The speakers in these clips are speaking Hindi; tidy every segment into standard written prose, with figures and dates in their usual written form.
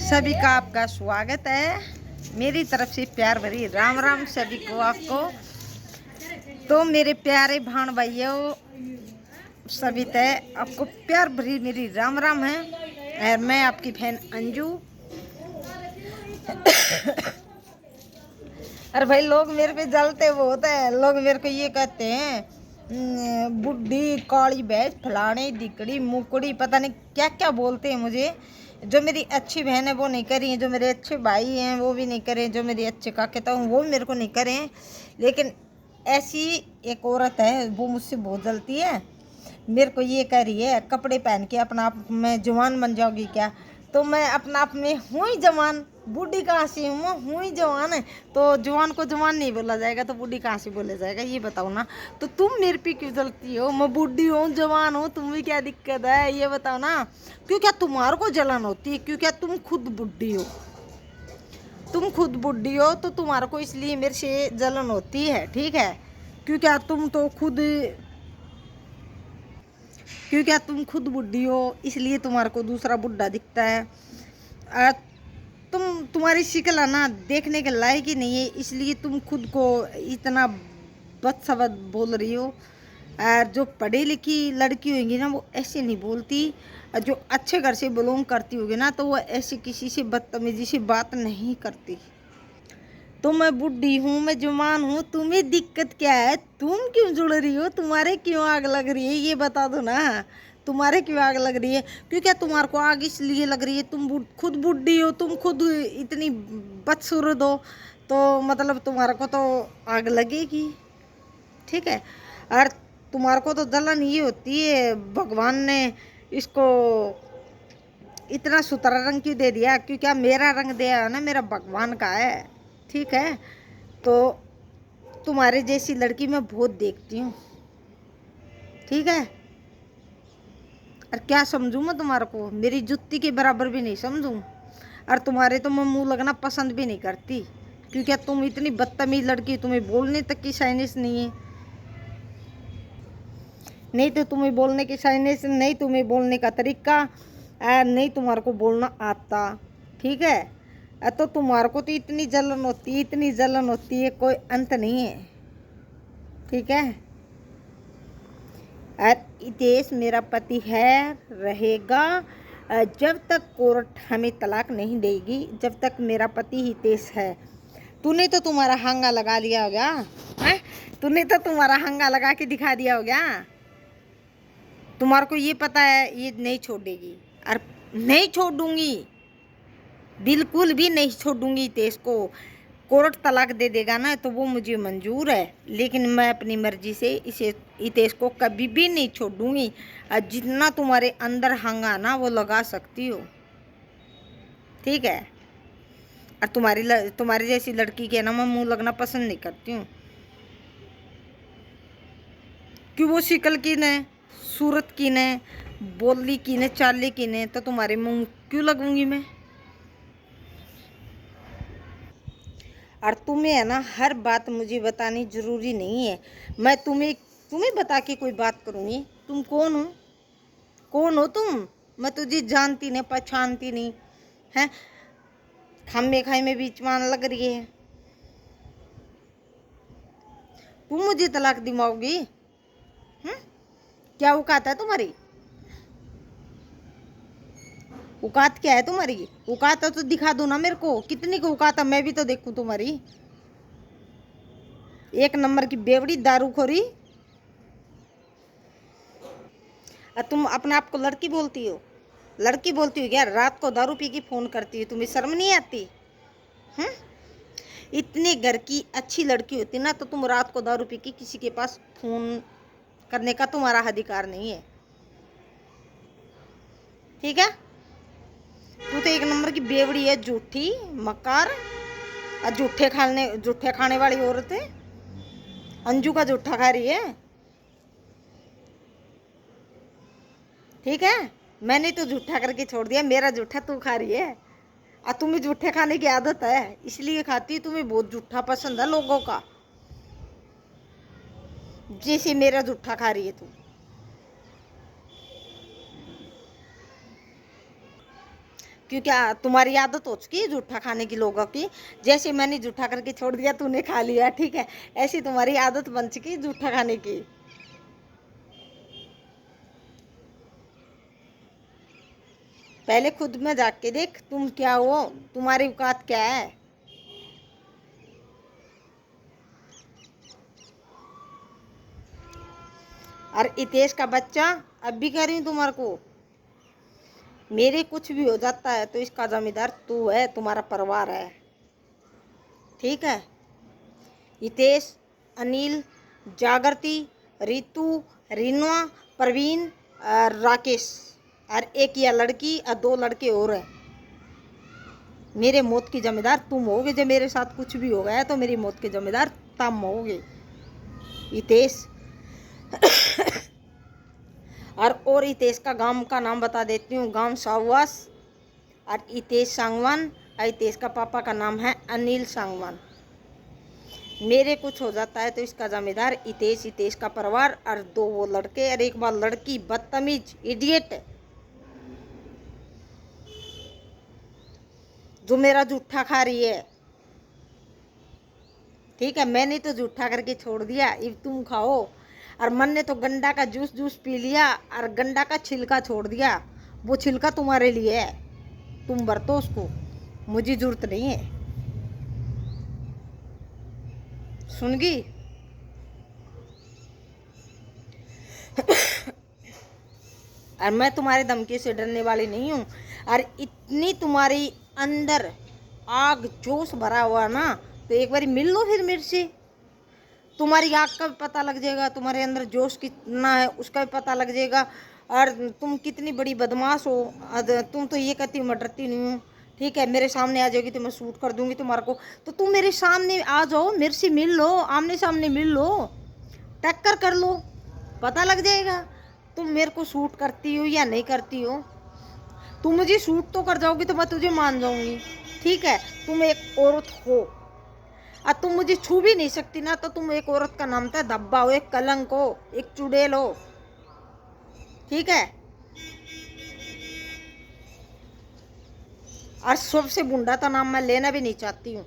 सभी का आपका स्वागत है। मेरी तरफ से प्यार भरी राम राम सभी को आपको। तो मेरे प्यारे भाण भाइयों सभी तय आपको प्यार भरी मेरी राम राम है। और मैं आपकी बहन अंजू। अरे भाई लोग मेरे पे जलते बहुत है। लोग मेरे को ये कहते हैं बुढ़ी काली भैंस फलाने दिकड़ी मुकड़ी पता नहीं क्या क्या बोलते हैं मुझे। जो मेरी अच्छी बहन है वो नहीं करी, जो मेरे अच्छे भाई हैं वो भी नहीं करें, जो मेरे अच्छे काके तो वो भी मेरे को नहीं करें। लेकिन ऐसी एक औरत है वो मुझसे बहुत जलती है। मेरे को ये कह रही है कपड़े पहन के अपना आप में जवान बन जाओगी क्या। तो मैं अपना आप में हूँ ही जवान, बूढ़ी कहाँ से हूँ ही जवान है। तो जवान को जवान नहीं बोला जाएगा तो बूढ़ी कहाँ से बोला जाएगा, ये बताओ ना। तो तुम मेरे पे क्यों जलती हो? मैं बूढ़ी हूँ जवान हूँ, तुम भी क्या दिक्कत है ये बताओ ना। क्यों क्या तुम्हारे को जलन होती है? क्यों क्या तुम खुद बुढ़ी हो? तुम खुद बुढ़ी हो तो तुम्हारे को इसलिए मेरे से जलन होती है, ठीक है। क्यों क्या तुम तो खुद क्यों क्या तुम खुद बुढ़ी हो इसलिए तुम्हारे को दूसरा बुढ़ा दिखता है। तुम्हारी शिक्ल है ना देखने के लायक ही नहीं है, इसलिए तुम खुद को इतना बदसबद बोल रही हो। और जो पढ़ी लिखी लड़की होगी ना वो ऐसे नहीं बोलती। और जो अच्छे घर से बिलोंग करती होगी ना तो वो ऐसे किसी से बदतमीजी से बात नहीं करती। तो मैं बुढ़ी हूँ, मैं जवान हूँ, तुम्हें दिक्कत क्या है? तुम क्यों जुड़ रही हो? तुम्हारे क्यों आग लग रही है ये बता दो ना। तुम्हारे क्यों आग लग रही है? क्यों क्या तुम्हारे को आग इसलिए लग रही है तुम खुद बुढ़ी हो, तुम खुद इतनी बदसूरत हो, तो मतलब तुम्हारे को तो आग लगेगी, ठीक है। और तुम्हारे को तो जलन ये होती है भगवान ने इसको इतना सुथरा रंग क्यों दे दिया? क्यों क्या मेरा रंग दिया है ना, मेरा भगवान का है, ठीक है। तो तुम्हारे जैसी लड़की मैं बहुत देखती हूँ, ठीक है। और क्या समझूँ मैं तुम्हारे को? मेरी जुत्ती के बराबर भी नहीं समझूँ। और तुम्हारे तो मैं मुँह लगना पसंद भी नहीं करती। क्योंकि तुम इतनी बदतमीज लड़की, तुम्हें बोलने तक की साइनेस नहीं है। नहीं तो तुम्हें बोलने की साइनेस नहीं, तुम्हें बोलने का तरीका नहीं तुम्हारे को बोलना आता, ठीक है। तो तुम्हारे को तो इतनी जलन होती है, इतनी जलन होती है कोई अंत नहीं है, ठीक है। और देश मेरा पति है रहेगा जब तक कोर्ट हमें तलाक नहीं देगी, जब तक मेरा पति ही देश है। तूने तो तुम्हारा हंगा लगा लिया हो गया है? तूने तो तुम्हारा हंगा लगा के दिखा दिया हो गया। तुम्हारे को ये पता है ये नहीं छोड़ेगी, और नहीं छोड़ूंगी, बिल्कुल भी नहीं छोड़ूंगी। तेज को कोर्ट तलाक दे देगा ना तो वो मुझे मंजूर है, लेकिन मैं अपनी मर्जी से इसे इतेश को कभी भी नहीं छोड़ूंगी। और जितना तुम्हारे अंदर हंगा ना वो लगा सकती हो, ठीक है। और तुम्हारी जैसी लड़की के ना मैं मुंह लगना पसंद नहीं करती हूँ। कि वो शिकल की ने, सूरत की ने, बोली की ने, चाली की ने, तो तुम्हारे मुंह क्यों लगूंगी मैं? और तुम्हें है ना हर बात मुझे बतानी जरूरी नहीं है। मैं तुम्हें तुम्हें बता के कोई बात करूँगी? तुम कौन हो? कौन हो तुम? मैं तुझे जानती नहीं, पहचानती नहीं है। खम्बे खाई में बीच मान लग रही है। तुम मुझे तलाक दिलाओगी? क्या औकात है तुम्हारी? औकात क्या है तुम्हारी? औकात है तो दिखा दो ना मेरे को, कितनी की औकात है मैं भी तो देखूं तुम्हारी। एक नंबर की बेवड़ी दारूखोरी। और तुम अपने आप को लड़की बोलती हो? लड़की बोलती हो क्या? रात को दारू पी के फोन करती हो, तुम्हें शर्म नहीं आती? हैं? इतने घर की अच्छी लड़की होती ना तो तुम रात को दारू पी के किसी के पास फोन करने का तुम्हारा अधिकार नहीं है, ठीक है। तू तो एक नंबर की बेवड़ी है, झूठी मकार और जूठे खाने वाली औरत है। अंजू का जूठा खा रही है, ठीक है। मैंने तो जूठा करके छोड़ दिया, मेरा जूठा तू खा रही है। और तुम्हें जूठे खाने की आदत है इसलिए खाती है, तुम्हें बहुत जूठा पसंद है लोगों का, जैसे मेरा जूठा खा रही है तू। क्योंकि तुम्हारी आदत हो चुकी है जूठा खाने की लोगों की। जैसे मैंने जूठा करके छोड़ दिया तूने खा लिया, ठीक है, ऐसी तुम्हारी आदत बन चुकी है जूठा खाने की। पहले खुद में जाके के देख तुम क्या हो, तुम्हारी औकात क्या है। और इतेश का बच्चा, अब भी कह रही हूँ तुम्हारे को, मेरे कुछ भी हो जाता है तो इसका जमींदार तू है, तुम्हारा परिवार है, ठीक है। हितेश, अनिल, जागृति, रितु, रिनवा, प्रवीण और राकेश, और एक यह लड़की और 2 लड़के और हैं। मेरे मौत की जिम्मेदार तुम होगे। जब मेरे साथ कुछ भी हो गया तो मेरी मौत के जिम्मेदार तुम होगे, हितेश। और हितेश का गांव का नाम बता देती हूँ, गांव साहवास, और हितेश सांगवान। और हितेश का पापा का नाम है अनिल सांगवान। मेरे कुछ हो जाता है तो इसका जिम्मेदार हितेश, हितेश का परिवार और 2 वो लड़के और एक बार लड़की, बदतमीज इडियट, जो मेरा जूठा खा रही है, ठीक है। मैंने तो जूठा करके छोड़ दिया, अब तुम खाओ। और मन ने तो गंडा का जूस पी लिया और गंडा का छिलका छोड़ दिया, वो छिलका तुम्हारे लिए है, तुम बरतो उसको, मुझे जरूरत नहीं है। सुन गई? और मैं तुम्हारे धमकी से डरने वाली नहीं हूँ। और इतनी तुम्हारी अंदर आग जोश भरा हुआ ना, तो एक बार मिल लो फिर मेरे से, तुम्हारी आग का भी पता लग जाएगा, तुम्हारे अंदर जोश कितना है उसका भी पता लग जाएगा। और तुम कितनी बड़ी बदमाश हो। तुम तो ये कहती हो मैं डरती नहीं हूँ, ठीक है, मेरे सामने आ जाओगी तो मैं शूट कर दूंगी तुम्हारे को। तो तुम मेरे सामने आ जाओ, मेरे से मिल लो, आमने सामने मिल लो, टक्कर कर लो, पता लग जाएगा तुम मेरे को शूट करती हो या नहीं करती हो। तुम मुझे शूट तो कर जाओगी तो मैं तुझे मान जाऊंगी, ठीक है। तुम एक औरत हो और तुम मुझे छू भी नहीं सकती ना, तो तुम एक औरत का नाम था धब्बा हो, एक कलंक हो, एक चुड़ैल हो, ठीक है। और सबसे बुंडा का नाम मैं लेना भी नहीं चाहती हूँ,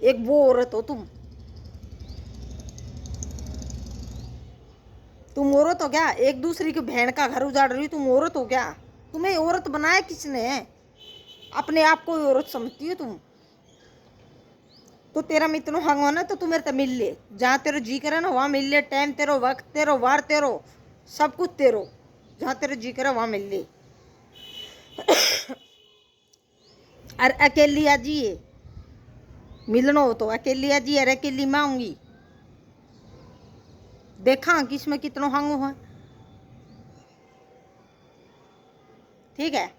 एक वो औरत हो तुम। तुम औरत हो क्या? एक दूसरी की बहन का घर उजाड़ रही हो, तुम औरत हो क्या? तुम्हें औरत बनाया किसने है? अपने आप को औरत समझती हो तुम। तो तेरा मित्र हंगवा ना, तो तू मेरे से मिल ले, जहाँ तेरे जी करे ना वहाँ मिल ले, टाइम तेरो, वक्त तेरो, वार तेरो, सब कुछ तेरो, जहाँ तेरे जी करे वहाँ मिल ले। और अकेली आजी है, मिलना हो तो अकेली आजी, और अकेली मैं आऊंगी, देखा किसमें कितना हंगू है, ठीक है।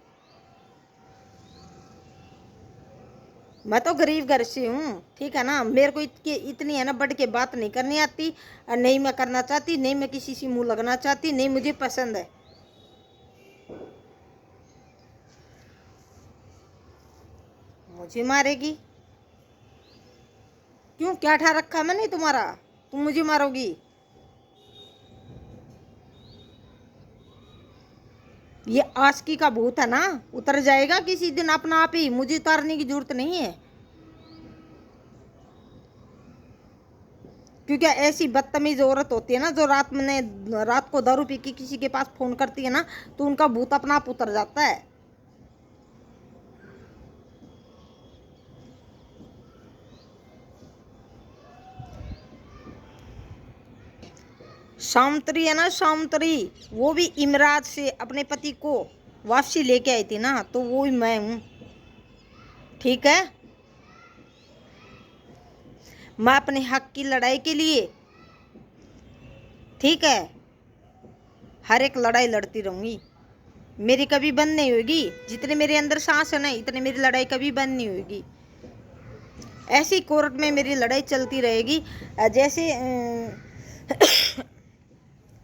मैं तो गरीब घर से हूँ, ठीक है ना। मेरे को इतनी है ना बढ़ के बात नहीं करनी आती, और नहीं मैं करना चाहती, नहीं मैं किसी से मुंह लगना चाहती, नहीं मुझे पसंद है। मुझे मारेगी क्यों? क्या ठा रखा मैंने तुम्हारा, तुम मुझे मारोगी? ये आशिकी का भूत है ना, उतर जाएगा किसी दिन अपना आप ही, मुझे उतारने की जरूरत नहीं है। क्योंकि ऐसी बदतमीज औरत होती है ना, जो रात को दारू पी के किसी के पास फोन करती है ना, तो उनका भूत अपना आप उतर जाता है। सामंतरी है ना, सामंतरी, वो भी इमराज से अपने पति को वापसी लेके आई थी ना, तो वो ही मैं हूँ, ठीक है। मैं अपने हक की लड़ाई के लिए, ठीक है, हर एक लड़ाई लड़ती रहूंगी, मेरी कभी बंद नहीं होगी। जितने मेरे अंदर सांस है ना, इतने मेरी लड़ाई कभी बंद नहीं होगी। ऐसी कोर्ट में मेरी लड़ाई चलती रहेगी। जैसे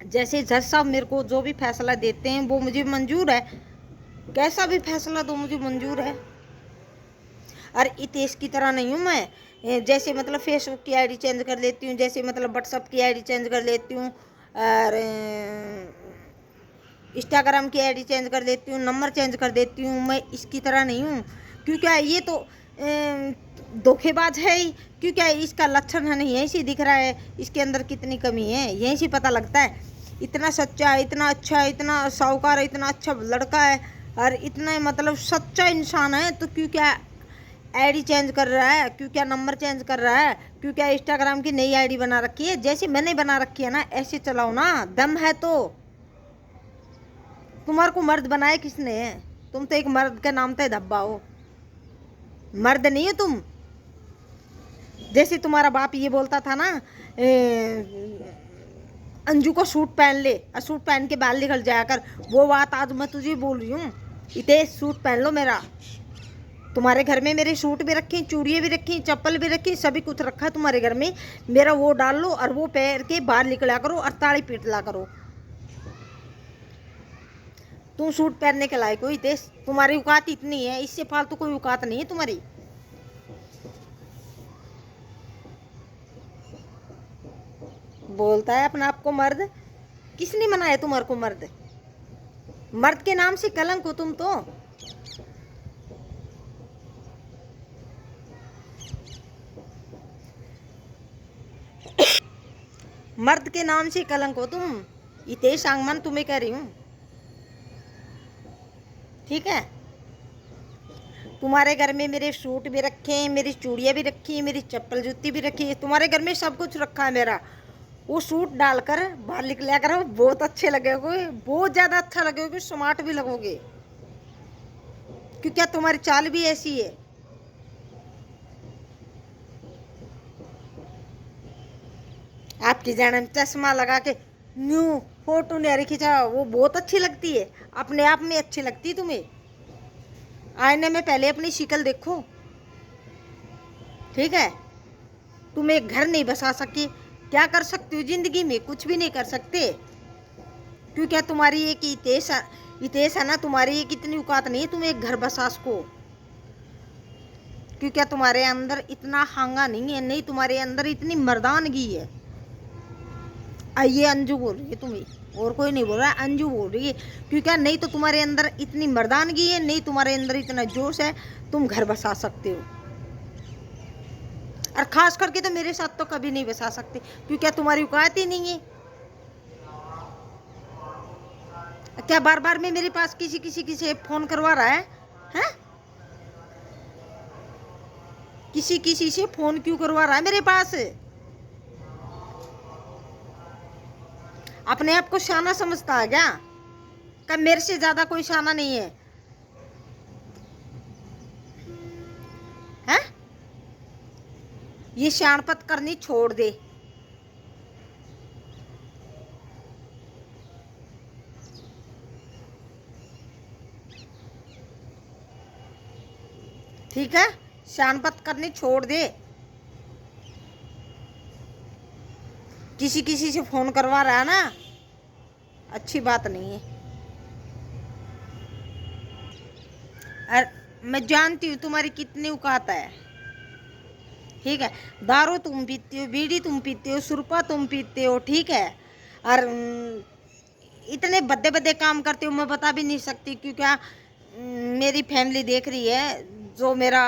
जैसे जज साहब मेरे को जो भी फैसला देते हैं वो मुझे मंजूर है, कैसा भी फैसला दो मुझे मंजूर है। और इतेश की तरह नहीं हूँ मैं, जैसे मतलब फेसबुक की आईडी चेंज कर लेती हूँ, जैसे मतलब व्हाट्सअप की आईडी चेंज कर लेती हूँ, और इंस्टाग्राम की आईडी चेंज कर देती हूँ, नंबर चेंज कर देती हूँ। मैं इसकी तरह नहीं हूँ, क्योंकि ये तो धोखेबाज है ही। क्योंकि इसका लक्षण है नहीं, यहीं से दिख रहा है इसके अंदर कितनी कमी है, यहीं से पता लगता है। इतना सच्चा है, इतना अच्छा है, इतना साहूकार है, इतना अच्छा लड़का है और इतना मतलब सच्चा इंसान है, तो क्यों क्या आईडी चेंज कर रहा है, क्यों क्या नंबर चेंज कर रहा है, क्यों क्या इंस्टाग्राम की नई आईडी बना रखी है। जैसे मैंने बना रखी है ना, ऐसे चलाओ ना, दम है तो। तुम्हारे को मर्द बनाए किसने है? तुम तो एक मर्द के नाम पे धब्बा हो, मर्द नहीं हो तुम। जैसे तुम्हारा बाप ये बोलता था ना, अंजू को सूट पहन ले और सूट पहन के बाल निकल जाया कर, वो बात आज मैं तुझे बोल रही हूँ। इतने सूट पहन लो मेरा। तुम्हारे घर में मेरे सूट भी रखी, चूड़ियाँ भी रखी, चप्पल भी रखी, सभी कुछ रखा तुम्हारे घर में। मेरा वो डाल लो और वो पहन के बाहर निकला करो और ताड़ी पीट ला करो। तुम सूट पहनने के लायक हो इतने, तुम्हारी औकात इतनी है, इससे फालतू कोई औकात नहीं है तुम्हारी। बोलता है अपने आप को मर्द, किसने बनाया तुम्हारे को मर्द? मर्द के नाम से कलंक हो तुम तो। मर्द के नाम से कलंक हो तुम। इतने सांगमान तुम्हें कह रही हूँ, ठीक है। तुम्हारे घर में मेरे सूट भी रखे हैं, मेरी चूड़ियाँ भी रखी हैं, मेरी चप्पल जूती भी रखी है, तुम्हारे घर में सब कुछ रखा है मेरा। वो सूट डालकर बाहर निकला करो, बहुत अच्छे लगोगे, बहुत ज़्यादा अच्छा लगोगे, स्मार्ट भी लगोगे। क्यों क्या तुम्हारी चाल भी ऐसी है। आपकी जान चश्मा लगा के न्यू फोटो नहीं खींचा, वो बहुत अच्छी लगती है, अपने आप में अच्छी लगती है तुम्हें। आईने में पहले अपनी शक्ल देखो, ठीक है। तुम एक घर नहीं बसा सके, क्या कर सकते हो जिंदगी में? कुछ भी नहीं कर सकते। क्यों क्या तुम्हारी एक इतेश है ना, तुम्हारी एक इतनी औकात नहीं है तुम एक घर बसा सको। क्यों क्या तुम्हारे अंदर इतना हांगा नहीं है, नहीं तुम्हारे अंदर इतनी मर्दानगी है। ये अंजू बोल रही है तुम्हें, और कोई नहीं बोल रहा है, अंजू बोल रही है। क्योंकि नहीं तो तुम्हारे अंदर इतनी मर्दानगी है, नहीं तुम्हारे अंदर इतना जोश है, तुम घर बसा सकते हो। और खास करके तो मेरे साथ तो कभी नहीं बसा सकते, क्योंकि तुम्हारी औकात ही नहीं है। क्या बार बार में मेरे पास किसी किसी किसी फोन करवा रहा है, हैं? किसी किसी से फोन क्यों करवा रहा है मेरे पास? अपने आप को शाना समझता है क्या? क्या मेरे से ज्यादा कोई शाना नहीं है, हैं? ये शानपत करनी छोड़ दे। ठीक है, शानपत करनी छोड़ दे। किसी किसी से फोन करवा रहा है ना, अच्छी बात नहीं है। और मैं जानती हूँ तुम्हारी कितनी औकात है, ठीक है। दारू तुम पीते हो, बीड़ी तुम पीते हो, सुरपा तुम पीते हो, ठीक है। और इतने बड़े बड़े काम करते हो, मैं बता भी नहीं सकती, क्योंकि मेरी फैमिली देख रही है। जो मेरा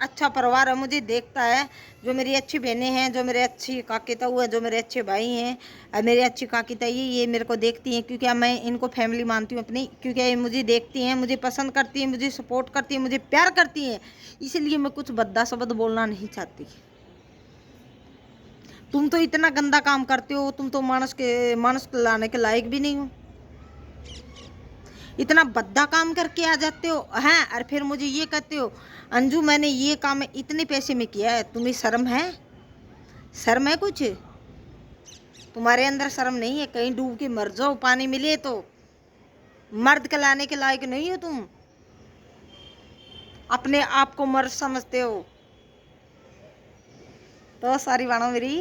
अच्छा परिवार है मुझे देखता है, जो मेरी अच्छी बहनें हैं, जो मेरे अच्छी काकी ताऊ है, जो मेरे अच्छे भाई हैं और मेरी अच्छी काकी ताई, ये मेरे को देखती हैं, क्योंकि मैं इनको फैमिली मानती हूँ अपनी। क्योंकि ये मुझे देखती हैं, मुझे पसंद करती हैं, मुझे सपोर्ट करती हैं, मुझे प्यार करती हैं। इसलिए मैं कुछ भद्दा शब्द बोलना नहीं चाहती। तुम तो इतना गंदा काम करते हो, तुम तो मानस लाने के लायक भी नहीं हो। इतना भद्दा काम करके आ जाते हो हैं, और फिर मुझे ये कहते हो अंजू मैंने ये काम इतने पैसे में किया है। तुम्हें शर्म है? शर्म है कुछ? तुम्हारे अंदर शर्म नहीं है? कहीं डूब के मर जाओ पानी मिले तो। मर्द कहलाने के लायक नहीं हो तुम, अपने आप को मर्द समझते हो। तो सारी बाणों मेरी